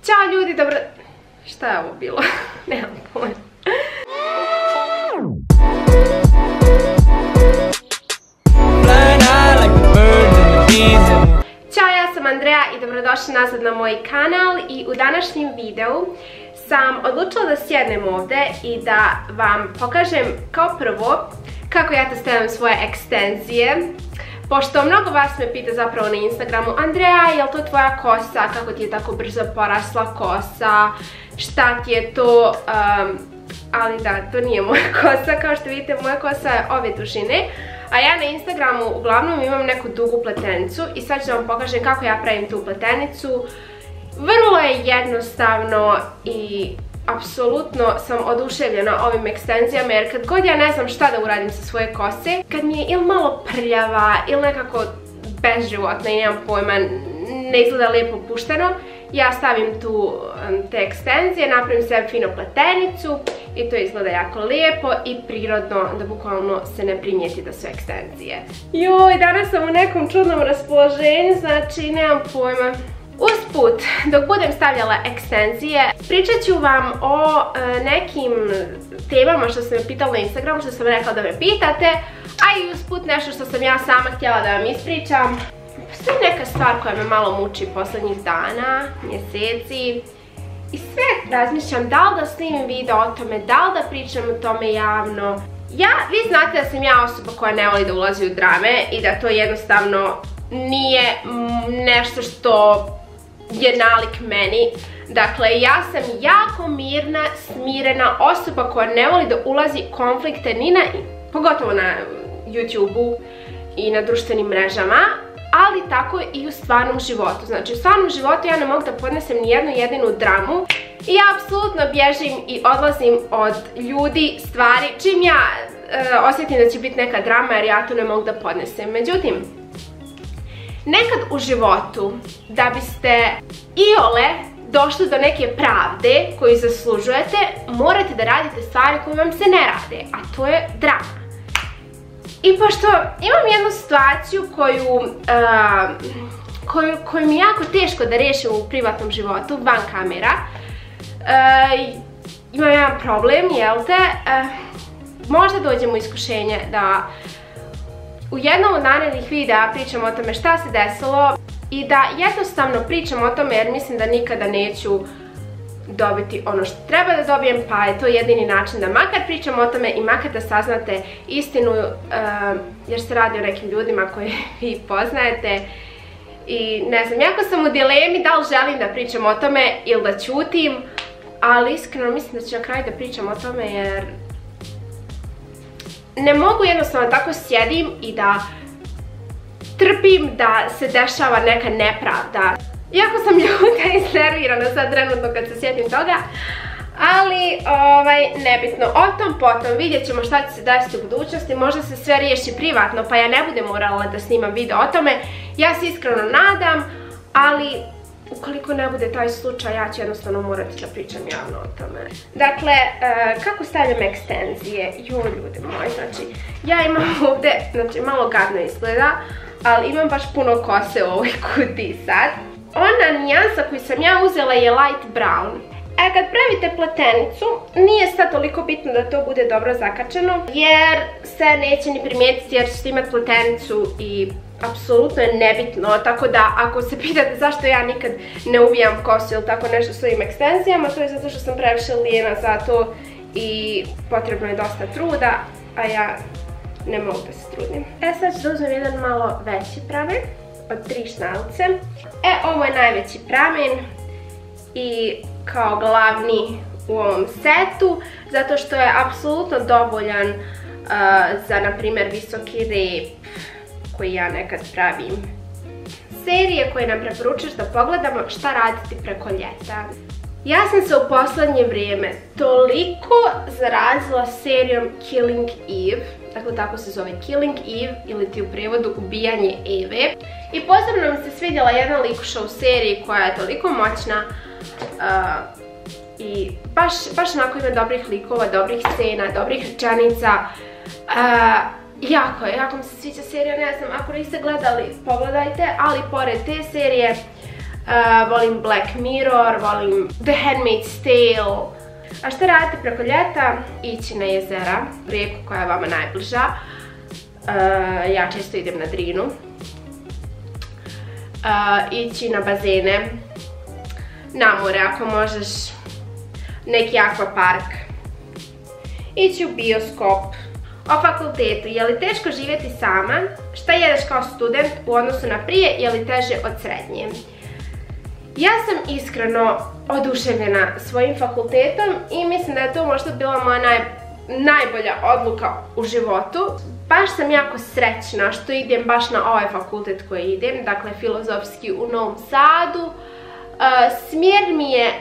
Ćao ljudi, dobro... Šta je ovo bilo? Nemam pojma. Ćao, ja sam Andreja i dobrodošli nazad na moj kanal i u današnjem videu sam odlučila da sjednem ovdje i da vam pokažem kao prvo kako ja testiram svoje ekstenzije. Pošto mnogo vas me pita zapravo na Instagramu: Andreja, je li to tvoja kosa? Kako ti je tako brzo porasla kosa? Šta ti je to? Ali da, to nije moja kosa. Kao što vidite, moja kosa je ove dužine. A ja na Instagramu uglavnom imam neku dugu pletenicu i sad ću vam pokažem kako ja pravim tu pletenicu. Vrlo je jednostavno i apsolutno sam oduševljena ovim ekstenzijama, jer kad god ja ne znam šta da uradim sa svoje kose, kad mi je ili malo prljava ili nekako bezživotna i nemam pojma, ne izgleda lijepo pušteno, ja stavim tu te ekstenzije, napravim sebi fino pletenicu i to izgleda jako lijepo i prirodno, da bukvalno se ne primijeti da su ekstenzije. Joj, danas sam u nekom čudnom raspoloženju, znači nemam pojma. Usput, dok budem stavljala ekstenzije, pričat ću vam o nekim temama što ste me pitali na Instagramu, što sam rekla da me pitate, a i usput nešto što sam ja sama htjela da vam ispričam. Postoji neka stvar koja me malo muči posljednjih dana, mjeseci i sve razmišljam da li da snimim video o tome, da li da pričam o tome javno. Vi znate da sam ja osoba koja ne voli da ulazi u drame i da to jednostavno nije nešto što je nalik meni. Dakle, ja sam jako mirna, smirena osoba koja ne voli da ulazi u konflikte pogotovo na YouTube-u i na društvenim mrežama, ali tako i u stvarnom životu. Znači, u stvarnom životu ja ne mogu da podnesem ni jednu jedinu dramu i ja apsolutno bježim i odlazim od ljudi, stvari, čim ja osjetim da će biti neka drama, jer ja to ne mogu da podnesem. Međutim, nekad u životu, da biste iole došli do neke pravde koju zaslužujete, morate da radite stvari koje vam se ne rade, a to je drama. I pošto imam jednu situaciju koju mi je jako teško da riješim u privatnom životu, van kamera, imam jedan problem, jel te, možda dođem u iskušenje da u jednom od narednih videa pričam o tome šta se desilo i da jednostavno pričam o tome, jer mislim da nikada neću dobiti ono što treba da dobijem, pa je to jedini način da makar pričam o tome i makar da saznate istinu, jer se radi o nekim ljudima koje vi poznajete. I ne znam, jako sam u dilemi da li želim da pričam o tome ili da ćutim, ali iskreno mislim da ću na kraju da pričam o tome, jer ne mogu jednostavno tako sjedim i da trpim da se dešava neka nepravda. Iako sam ljuta i iznervirana sad trenutno kad se sjetim toga, ali nebitno. O tom potom vidjet ćemo šta će se desiti u budućnosti, možda se sve riješi privatno pa ja ne budem morala da snimam video o tome. Ja se iskreno nadam, ali ukoliko ne bude taj slučaj, ja ću jednostavno morati da pričam javno o tome. Dakle, kako stavljam ekstenzije? Joj, ljudi moji, znači, ja imam ovdje, znači, malo gadno izgleda, ali imam baš puno kose u ovoj kutiji sad. Ona nijansa koju sam ja uzela je light brown. Kad pravite pletenicu, nije sad toliko bitno da to bude dobro zakačeno, jer se neće ni primijetiti, jer ćete imati pletenicu i apsolutno je nebitno, tako da ako se pitate zašto ja nikad ne uvijam kosu ili tako nešto s ovim ekstenzijama, to je zato što sam previše lijena za to i potrebno je dosta truda, a ja ne mogu da se trudim. Sad ću da uzmem jedan malo veći pramen od 3 šnalice. Ovo je najveći pramen i kao glavni u ovom setu, zato što je apsolutno dovoljan za, na primjer, visoki rep koji ja nekad pravim. Serije koje nam preporučuješ da pogledamo šta raditi preko ljeta. Ja sam se u posljednje vrijeme toliko zarazila serijom Killing Eve, dakle tako se zove Killing Eve, ili ti u prijevodu Ubijanje Eve. I posebno mi se svidjela jedna likuša u seriji koja je toliko moćna i baš onako ima dobrih likova, dobrih scena, dobrih rečenica. Jako mi se sviđa serija, ne znam, ako niste gledali, pogledajte, ali pored te serije volim Black Mirror, volim The Handmaid's Tale. A šta radite preko ljeta? Ići na jezera, rijeku koja je vama najbliža. Ja često idem na Drinu. Ići na bazene, na more ako možeš, neki akvapark. Ići u bioskop. O fakultetu, je li teško živjeti sama? Šta jedeš kao student u odnosu na prije, je li teže od srednje? Ja sam iskreno oduševljena svojim fakultetom i mislim da je to možda bila moja najbolja odluka u životu. Baš sam jako srećna što idem baš na ovaj fakultet koji idem, dakle filozofski u Novom Sadu. Smjer mi je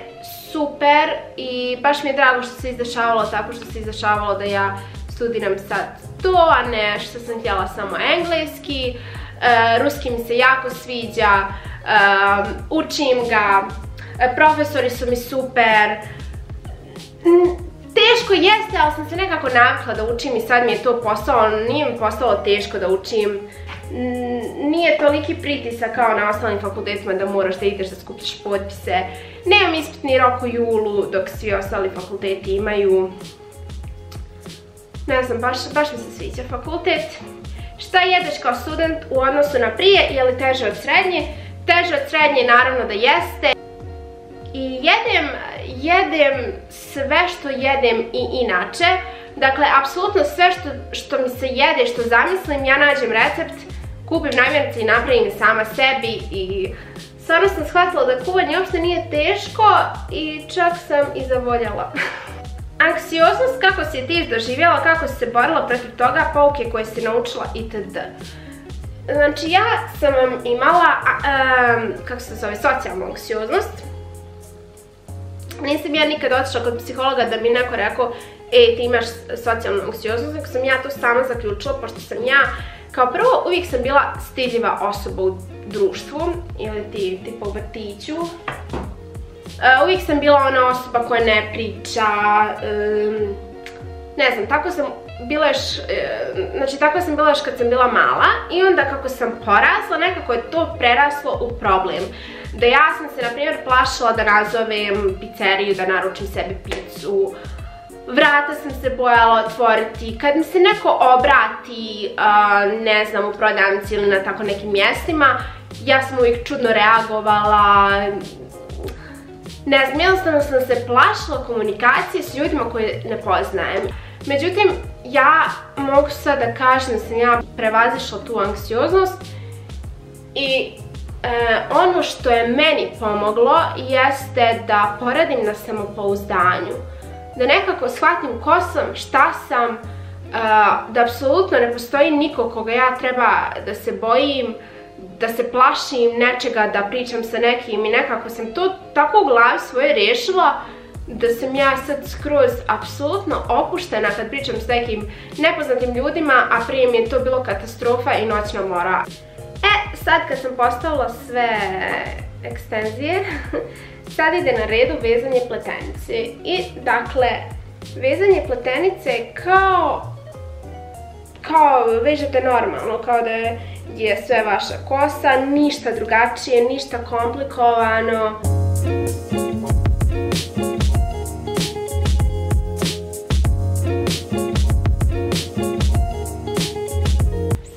super i baš mi je drago što se izdešavalo tako što se izdešavalo da ja studiram sad to, a ne što sam htjela samo engleski. Ruski mi se jako sviđa, učim ga, profesori su mi super. Teško jeste, ali sam se nekako navikla da učim i sad mi je to posao, nije mi postalo teško da učim. Nije toliki pritisak kao na ostalim fakultetima da moraš da ideš da skupljaš potpise. Nemam ispitni rok u julu dok svi ostali fakulteti imaju. Ne znam, baš mi se sviđa fakultet. Šta jedeš kao student u odnosu na prije, je li teže od srednje? Teže od srednje naravno da jeste. I jedem sve što jedem i inače. Dakle, apsolutno sve što mi se jede, što zamislim, ja nađem recept, kupim namirnice i napravim sama sebi i stvarno sam shvatila da kuvanje uopšte nije teško i čak sam i zavoljela. Anksioznost, kako si je ti doživjela, kako si se borila protiv toga, pouke koje si naučila itd. Znači, ja sam imala, kako se zove, socijalnu anksioznost. Nisam ja nikad otišla kod psihologa da mi neko rekao, ej, ti imaš socijalnu anksioznost, nego sam ja to sama zaključila, pošto sam ja, kao prvo, uvijek sam bila stidljiva osoba u društvu, ili tipa u vrtiću. Uvijek sam bila ona osoba koja ne priča, ne znam, tako sam bila još kad sam bila mala i onda kako sam porasla, nekako je to preraslo u problem. Da ja sam se, na primjer, plašila da nazovem pizzeriju, da naručim sebi pizzu. Vrata sam se bojala otvoriti. Kad mi se neko obrati, ne znam, u prodavnici ili na tako nekim mjestima, ja sam uvijek čudno reagovala. Ne znam, jednostavno sam se plašila komunikacije s ljudima koje ne poznajem. Međutim, ja mogu sad da kažem da sam ja prevazišla tu anksioznost i ono što je meni pomoglo jeste da poradim na samopouzdanju. Da nekako shvatim ko sam, šta sam, da apsolutno ne postoji niko koga ja treba da se bojim, da se plašim nečega, da pričam sa nekim i nekako sam to tako u glavi svoje riješila da sam ja sad skroz apsolutno opuštena kad pričam s nekim nepoznatim ljudima, a prije mi je to bilo katastrofa i noćna mora. Sad kad sam postavila sve ekstenzije, sad ide na redu vezanje pletenice. I dakle, vezanje pletenice je kao vežete normalno, kao da je sve vaša kosa, ništa drugačije, ništa komplikovano.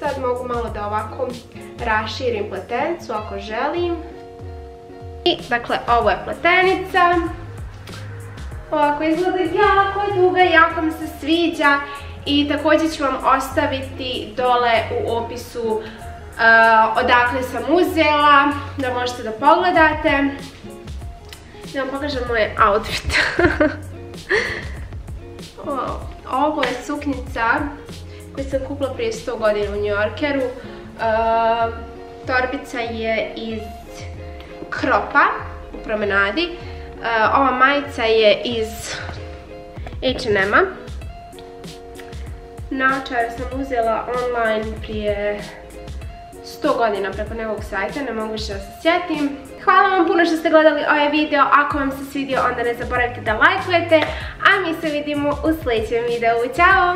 Sad mogu malo da ovako raširim pletenicu ako želim. I dakle, ovo je pletenica. Ovako izgleda jako je duga, jako mi se sviđa. I također ću vam ostaviti dole u opisu odakle sam uzela, da možete da pogledate. Da vam pokažem moj outfit. Ovo je suknjica koju sam kupila prije 100 godina u New Yorkeru. Torbica je iz Kropa u Promenadi. Ova majica je iz H&M-a. Naočare sam uzela online prije 100 godina preko nekog sajta, ne mogu više da se sjetim. Hvala vam puno što ste gledali ovaj video, ako vam se svidio onda ne zaboravite da lajkujete, a mi se vidimo u sljedećem videu. Ćao!